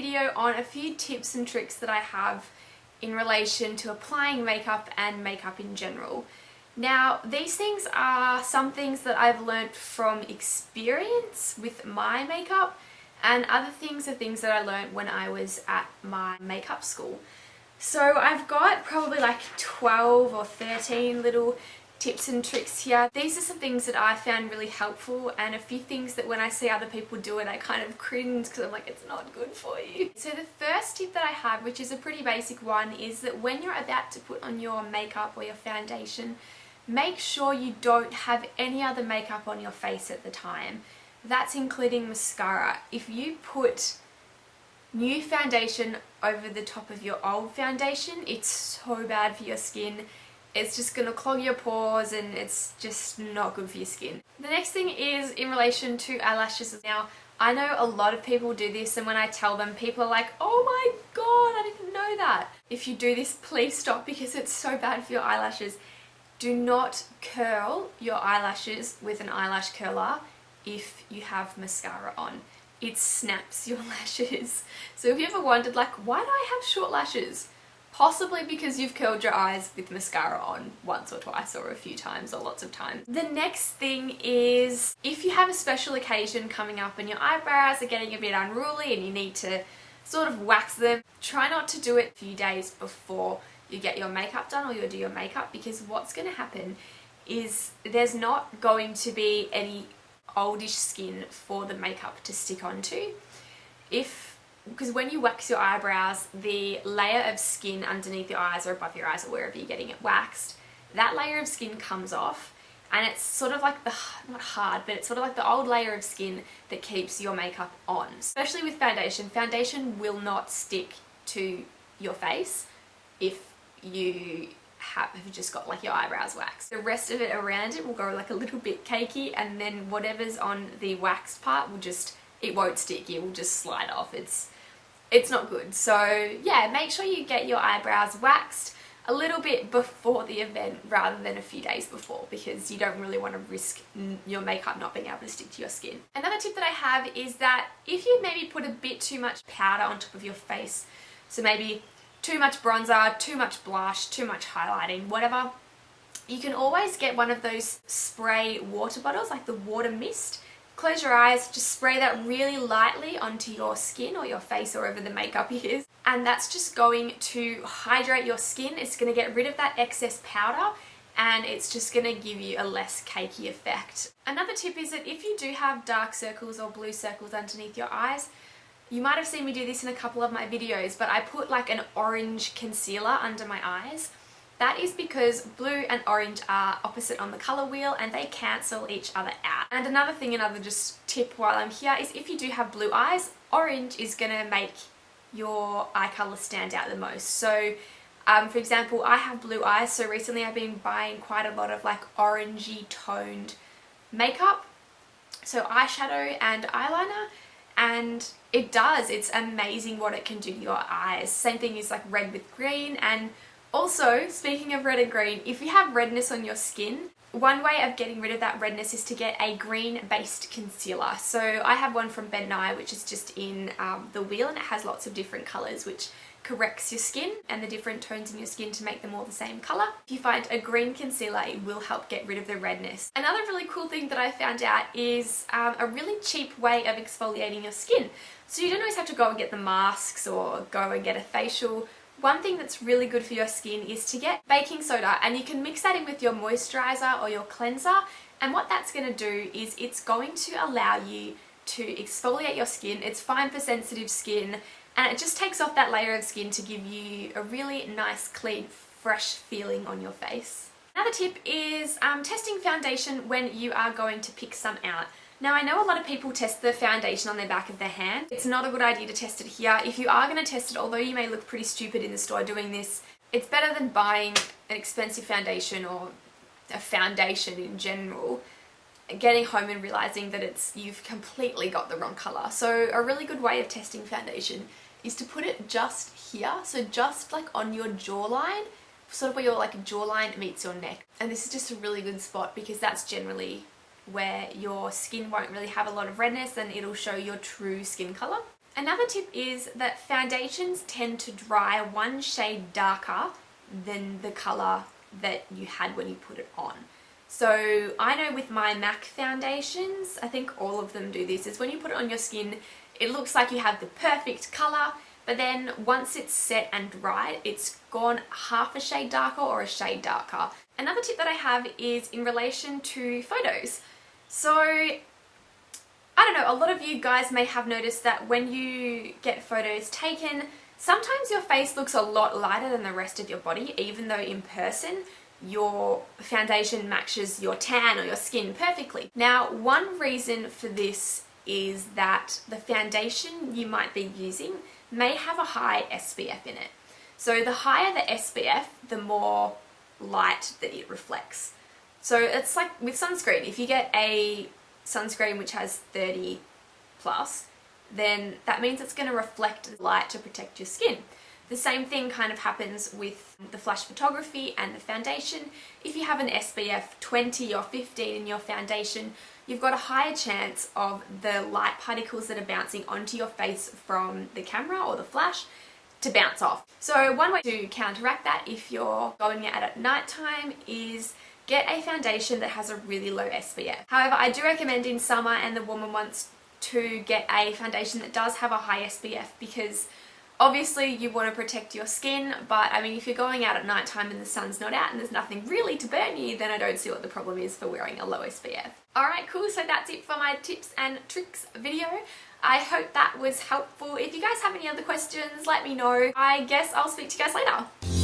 video on a few tips and tricks that I have in relation to applying makeup and makeup in general. Now, these things are some things that I've learnt from experience with my makeup, and other things are things that I learnt when I was at my makeup school. So I've got probably like 12 or 13 little tips and tricks here. These are some things that I found really helpful, and a few things that when I see other people do it I kind of cringe because I'm like, it's not good for you. So the first tip that I have, which is a pretty basic one, is that when you're about to put on your makeup or your foundation, make sure you don't have any other makeup on your face at the time. That's including mascara. If you put new foundation over the top of your old foundation, it's so bad for your skin. It's just going to clog your pores and it's just not good for your skin. The next thing is in relation to eyelashes. Now, I know a lot of people do this, and when I tell them, people are like, oh my god, I didn't know that. If you do this, please stop, because it's so bad for your eyelashes. Do not curl your eyelashes with an eyelash curler if you have mascara on. It snaps your lashes. So if you ever wondered, like, why do I have short lashes? Possibly because you've curled your eyes with mascara on once or twice or a few times or lots of times. The next thing is, if you have a special occasion coming up and your eyebrows are getting a bit unruly and you need to sort of wax them, try not to do it a few days before you get your makeup done or you do your makeup, because what's going to happen is there's not going to be any oldish skin for the makeup to stick onto. Because when you wax your eyebrows, the layer of skin underneath your eyes or above your eyes or wherever you're getting it waxed, that layer of skin comes off, and it's sort of like the, not hard, but it's sort of like the old layer of skin that keeps your makeup on. Especially with foundation. Foundation will not stick to your face if you have just got like your eyebrows waxed. The rest of it around it will go like a little bit cakey, and then whatever's on the waxed part will just, it won't stick, it will just slide off. It's not good. So yeah, make sure you get your eyebrows waxed a little bit before the event rather than a few days before, because you don't really want to risk your makeup not being able to stick to your skin. Another tip that I have is that if you maybe put a bit too much powder on top of your face, so maybe too much bronzer, too much blush, too much highlighting, whatever, you can always get one of those spray water bottles, like the water mist. Close your eyes, just spray that really lightly onto your skin or your face or wherever the makeup is, and that's just going to hydrate your skin. It's going to get rid of that excess powder, and it's just going to give you a less cakey effect. Another tip is that if you do have dark circles or blue circles underneath your eyes, you might have seen me do this in a couple of my videos, but I put like an orange concealer under my eyes. That is because blue and orange are opposite on the colour wheel and they cancel each other out. And another thing, another just tip while I'm here, is if you do have blue eyes, orange is going to make your eye colour stand out the most. So for example, I have blue eyes, so recently I've been buying quite a lot of like orangey toned makeup, so eyeshadow and eyeliner, and it's amazing what it can do to your eyes. Same thing is like red with green. And also, speaking of red and green, if you have redness on your skin, one way of getting rid of that redness is to get a green based concealer. So I have one from Ben Nye, which is just in the wheel, and it has lots of different colours which corrects your skin and the different tones in your skin to make them all the same colour. If you find a green concealer, it will help get rid of the redness. Another really cool thing that I found out is a really cheap way of exfoliating your skin. So you don't always have to go and get the masks or go and get a facial. One thing that's really good for your skin is to get baking soda, and you can mix that in with your moisturiser or your cleanser, and what that's going to do is it's going to allow you to exfoliate your skin. It's fine for sensitive skin, and it just takes off that layer of skin to give you a really nice, clean, fresh feeling on your face. Another tip is testing foundation when you are going to pick some out. Now, I know a lot of people test the foundation on their back of their hand. It's not a good idea to test it here. If you are going to test it, although you may look pretty stupid in the store doing this, it's better than buying an expensive foundation or a foundation in general, getting home and realizing that you've completely got the wrong color. So a really good way of testing foundation is to put it just here, so just like on your jawline, sort of where your like jawline meets your neck. And this is just a really good spot because that's generally where your skin won't really have a lot of redness and it'll show your true skin color. Another tip is that foundations tend to dry one shade darker than the colour that you had when you put it on. So I know with my MAC foundations, I think all of them do this, is when you put it on your skin, it looks like you have the perfect colour, but then once it's set and dried, it's gone half a shade darker or a shade darker. Another tip that I have is in relation to photos. So, I don't know, a lot of you guys may have noticed that when you get photos taken, sometimes your face looks a lot lighter than the rest of your body, even though in person your foundation matches your tan or your skin perfectly. Now, one reason for this is that the foundation you might be using may have a high SPF in it. So the higher the SPF, the more light that it reflects. So it's like with sunscreen. If you get a sunscreen which has 30 plus, then that means it's going to reflect light to protect your skin. The same thing kind of happens with the flash photography and the foundation. If you have an SPF 20 or 15 in your foundation, you've got a higher chance of the light particles that are bouncing onto your face from the camera or the flash to bounce off. So one way to counteract that if you're going out at night time is get a foundation that has a really low SPF. However, I do recommend in summer and the warmer months to get a foundation that does have a high SPF, because obviously you want to protect your skin, but I mean, if you're going out at night time and the sun's not out and there's nothing really to burn you, then I don't see what the problem is for wearing a low SPF. Alright, cool, so that's it for my tips and tricks video. I hope that was helpful. If you guys have any other questions, let me know. I guess I'll speak to you guys later.